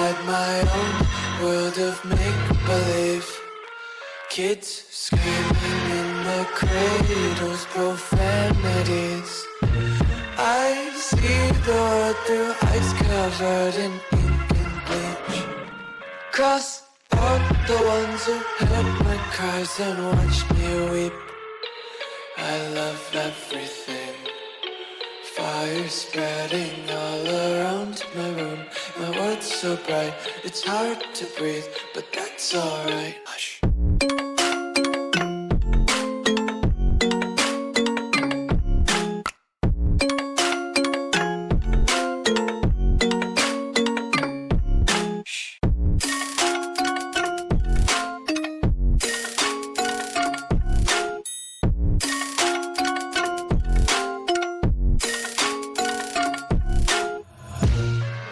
inside my own world of make-believe. Kids screaming in the cradles, profanities. I see the world through ice covered in ink and bleach. Cross out the ones who heard my cries and watched me weep. I love everything. Fire spreading all around my room. My world's so bright, it's hard to breathe, but that's alright. Hush.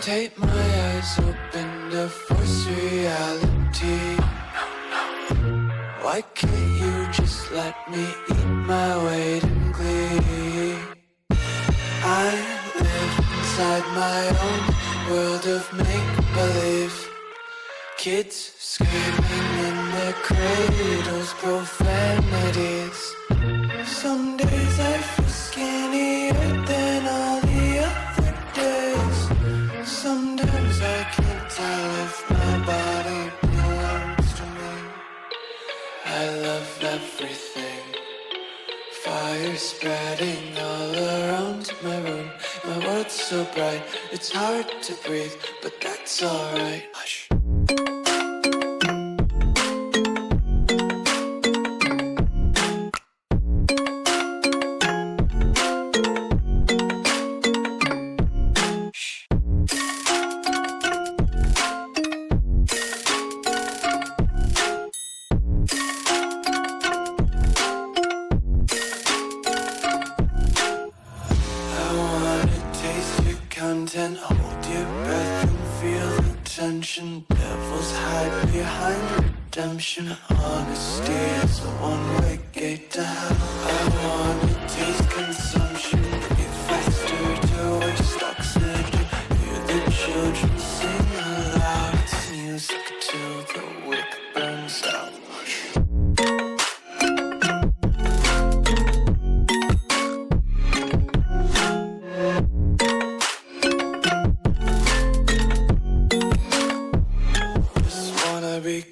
Take my eyes open to force reality. Why can't you just let me eat my weight in glee? I live inside my own world of make-believe. Kids screaming in their cradles, profanities. Some days I feel skinnier than all the other days. Sometimes I can't tell if my body belongs to me. I love everything. Fire spreading all around my room. My world's so bright, it's hard to breathe, but that's alright. Hush. Content, hold your breath and feel the tension. Devils hide behind redemption. Honesty is a one-way gate to hell. I wanna taste consumption. Breathe faster to waste oxygen. Hear the children sing aloud. It's music till the wick burns out. Be